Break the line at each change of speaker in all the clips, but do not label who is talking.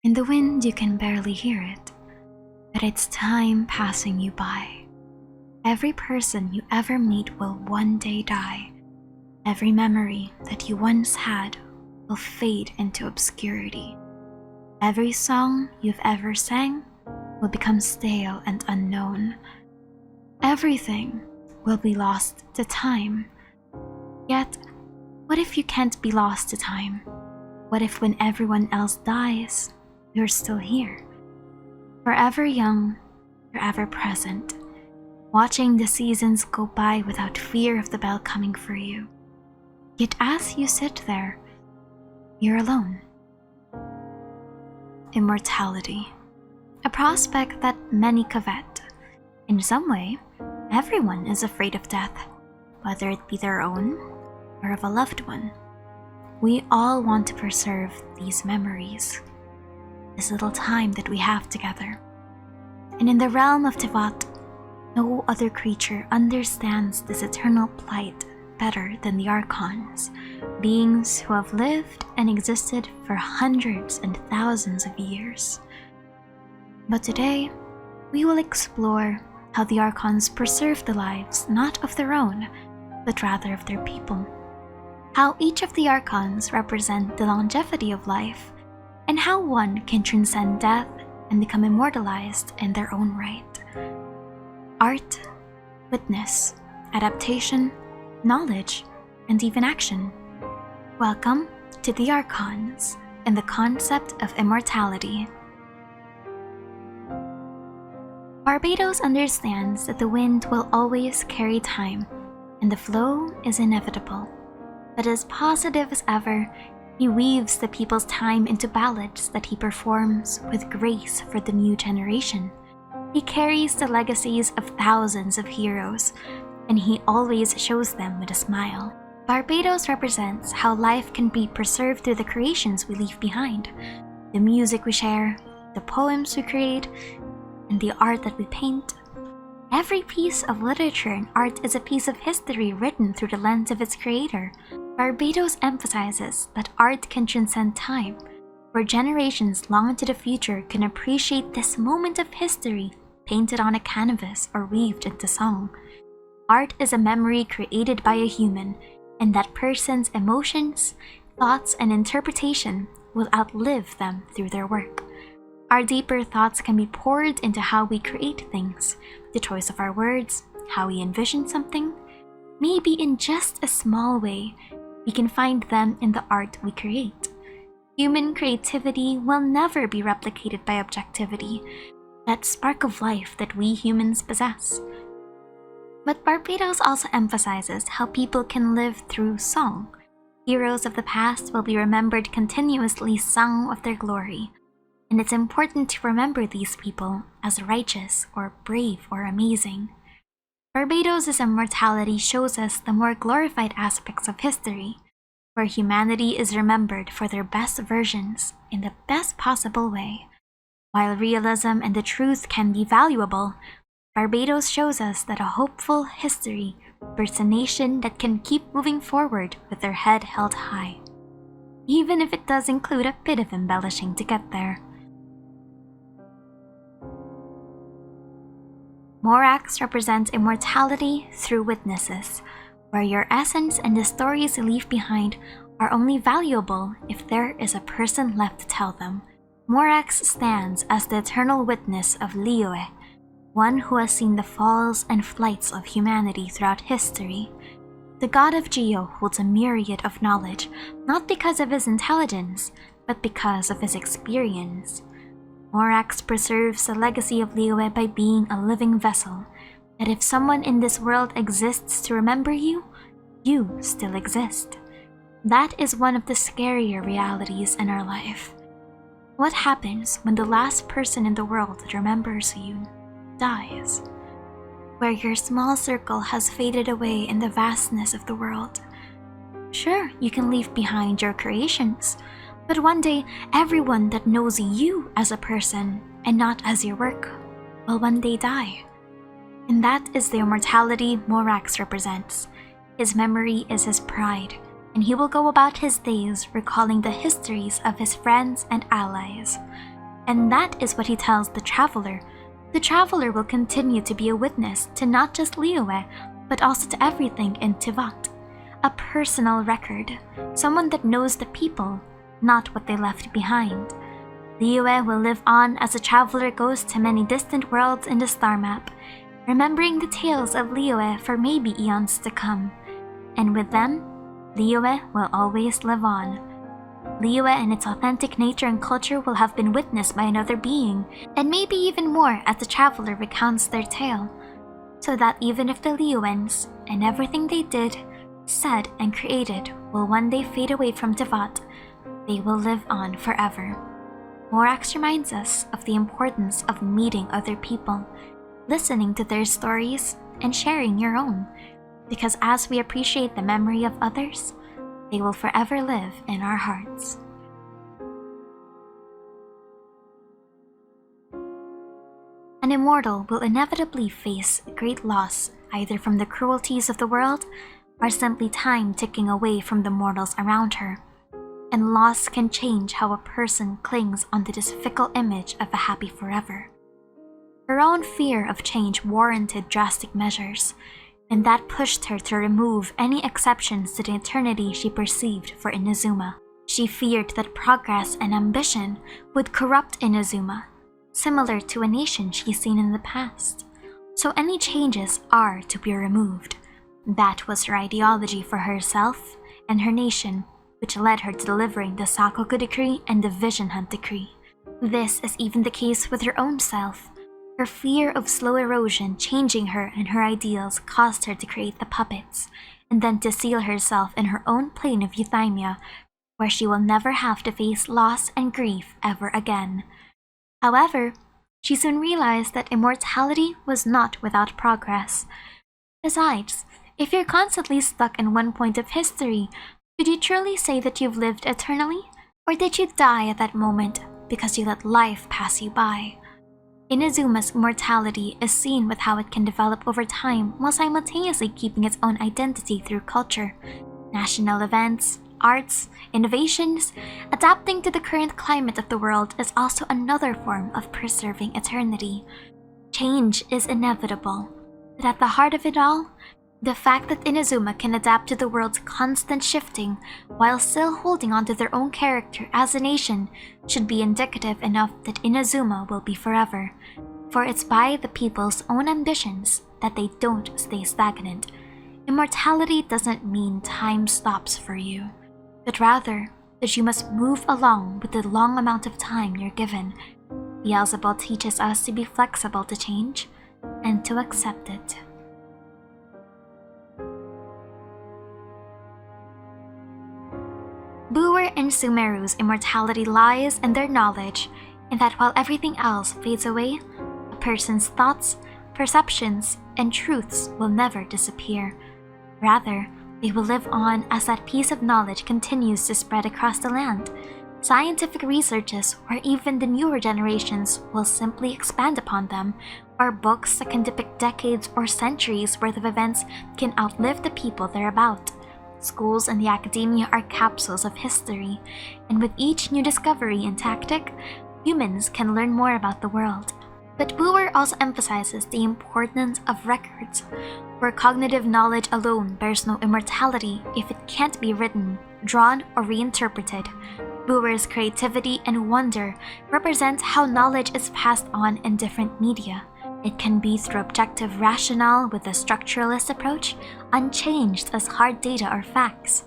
In the wind you can barely hear it, but it's time passing you by. Every person you ever meet will one day die. Every memory that you once had will fade into obscurity. Every song you've ever sang will become stale and unknown. Everything will be lost to time. Yet, what if you can't be lost to time? What if when everyone else dies, you're still here? Forever young, forever present, watching the seasons go by without fear of the bell coming for you. Yet as you sit there, you're alone. Immortality, a prospect that many covet. In some way, everyone is afraid of death, whether it be their own or of a loved one. We all want to preserve these memories, this little time that we have together. And in the realm of Tivat, no other creature understands this eternal plight better than the Archons, beings who have lived and existed for hundreds and thousands of years. But today, we will explore how the Archons preserve the lives not of their own, but rather of their people. How each of the Archons represent the longevity of life, and how one can transcend death and become immortalized in their own right. Art, witness, adaptation, knowledge, and even action. Welcome to the Archons and the concept of immortality. Barbados understands that the wind will always carry time, and the flow is inevitable. But as positive as ever, he weaves the people's time into ballads that he performs with grace for the new generation. He carries the legacies of thousands of heroes, and he always shows them with a smile. Barbados represents how life can be preserved through the creations we leave behind, the music we share, the poems we create, and the art that we paint. Every piece of literature and art is a piece of history written through the lens of its creator. Barbados emphasizes that art can transcend time, where generations long into the future can appreciate this moment of history painted on a canvas or weaved into song. Art is a memory created by a human, and that person's emotions, thoughts, and interpretation will outlive them through their work. Our deeper thoughts can be poured into how we create things, the choice of our words, how we envision something. Maybe in just a small way, we can find them in the art we create. Human creativity will never be replicated by objectivity, that spark of life that we humans possess. But Barbados also emphasizes how people can live through song. Heroes of the past will be remembered continuously sung of their glory, and it's important to remember these people as righteous or brave or amazing. Barbados' immortality shows us the more glorified aspects of history, where humanity is remembered for their best versions in the best possible way. While realism and the truth can be valuable, Barbados shows us that a hopeful history births a nation that can keep moving forward with their head held high, even if it does include a bit of embellishing to get there. Morax represents immortality through witnesses, where your essence and the stories you leave behind are only valuable if there is a person left to tell them. Morax stands as the eternal witness of Liyue, one who has seen the falls and flights of humanity throughout history. The god of Geo holds a myriad of knowledge, not because of his intelligence, but because of his experience. Morax preserves the legacy of Liyue by being a living vessel, that if someone in this world exists to remember you, you still exist. That is one of the scarier realities in our life. What happens when the last person in the world that remembers you dies? Where your small circle has faded away in the vastness of the world. Sure, you can leave behind your creations, but one day everyone that knows you as a person and not as your work will one day die. And that is the immortality Morax represents. His memory is his pride, and he will go about his days recalling the histories of his friends and allies. And that is what he tells the Traveler. The Traveler will continue to be a witness to not just Liyue, but also to everything in Tivat. A personal record, someone that knows the people, not what they left behind. Liyue will live on as the Traveler goes to many distant worlds in the star map, remembering the tales of Liyue for maybe eons to come. And with them, Liyue will always live on. Liyue and its authentic nature and culture will have been witnessed by another being, and maybe even more as the Traveler recounts their tale, so that even if the Liyuans and everything they did, said, and created will one day fade away from Tivat, they will live on forever. Morax reminds us of the importance of meeting other people, listening to their stories, and sharing your own, because as we appreciate the memory of others, they will forever live in our hearts. An immortal will inevitably face great loss, either from the cruelties of the world or simply time ticking away from the mortals around her. And loss can change how a person clings onto this fickle image of a happy forever. Her own fear of change warranted drastic measures, and that pushed her to remove any exceptions to the eternity she perceived for Inazuma. She feared that progress and ambition would corrupt Inazuma, similar to a nation she's seen in the past. So any changes are to be removed. That was her ideology for herself and her nation, which led her to delivering the Sakoku Decree and the Vision Hunt Decree. This is even the case with her own self. Her fear of slow erosion changing her and her ideals caused her to create the puppets, and then to seal herself in her own plane of euthymia, where she will never have to face loss and grief ever again. However, she soon realized that immortality was not without progress. Besides, if you're constantly stuck in one point of history, could you truly say that you've lived eternally? Or did you die at that moment because you let life pass you by? Inazuma's immortality is seen with how it can develop over time while simultaneously keeping its own identity through culture, national events, arts, innovations. Adapting to the current climate of the world is also another form of preserving eternity. Change is inevitable, but at the heart of it all, the fact that Inazuma can adapt to the world's constant shifting while still holding on to their own character as a nation should be indicative enough that Inazuma will be forever. For it's by the people's own ambitions that they don't stay stagnant. Immortality doesn't mean time stops for you, but rather that you must move along with the long amount of time you're given. Beelzebub teaches us to be flexible to change and to accept it. Buer and Sumeru's immortality lies in their knowledge, in that while everything else fades away, a person's thoughts, perceptions, and truths will never disappear. Rather, they will live on as that piece of knowledge continues to spread across the land. Scientific researches, or even the newer generations, will simply expand upon them, or books that can depict decades or centuries worth of events can outlive the people they're about. Schools and the academia are capsules of history, and with each new discovery and tactic, humans can learn more about the world. But Buer also emphasizes the importance of records, where cognitive knowledge alone bears no immortality if it can't be written, drawn, or reinterpreted. Buer's creativity and wonder represents how knowledge is passed on in different media. It can be through objective rationale with a structuralist approach, unchanged as hard data or facts,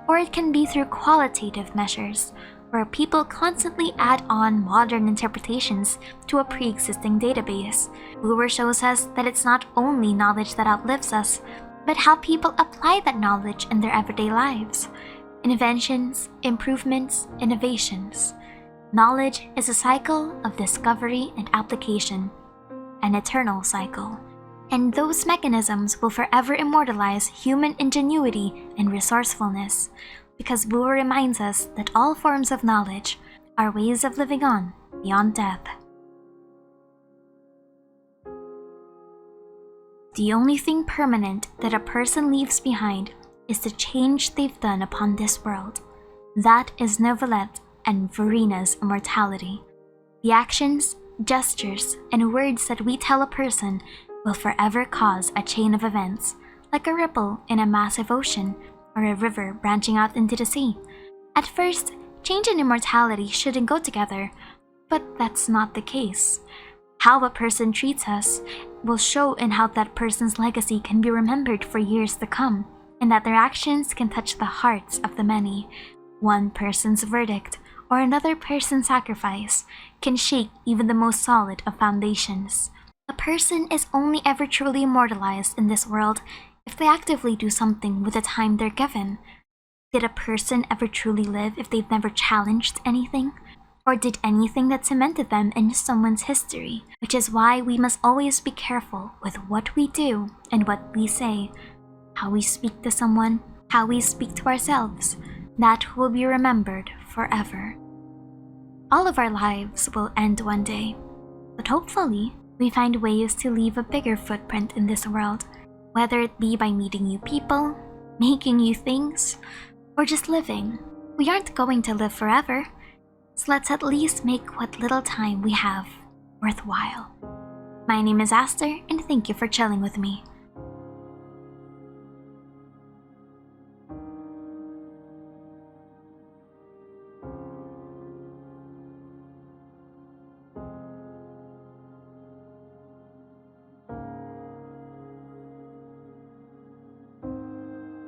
or it can be through qualitative measures, where people constantly add on modern interpretations to a pre-existing database. Buer shows us that it's not only knowledge that outlives us, but how people apply that knowledge in their everyday lives. Inventions, improvements, innovations. Knowledge is a cycle of discovery and application, an eternal cycle. And those mechanisms will forever immortalize human ingenuity and resourcefulness, because Buer reminds us that all forms of knowledge are ways of living on beyond death. The only thing permanent that a person leaves behind is the change they've done upon this world. That is Novelette and Verina's immortality. The actions, gestures, and words that we tell a person will forever cause a chain of events, like a ripple in a massive ocean or a river branching out into the sea. At first, change and immortality shouldn't go together, but that's not the case. How a person treats us will show in how that person's legacy can be remembered for years to come, and that their actions can touch the hearts of the many. One person's verdict or another person's sacrifice can shake even the most solid of foundations. A person is only ever truly immortalized in this world if they actively do something with the time they're given. Did a person ever truly live if they've never challenged anything? Or did anything that cemented them in someone's history? Which is why we must always be careful with what we do and what we say, how we speak to someone, how we speak to ourselves. That will be remembered forever. All of our lives will end one day, but hopefully we find ways to leave a bigger footprint in this world, whether it be by meeting new people, making new things, or just living. We aren't going to live forever, so let's at least make what little time we have worthwhile. My name is Aster, and thank you for chilling with me.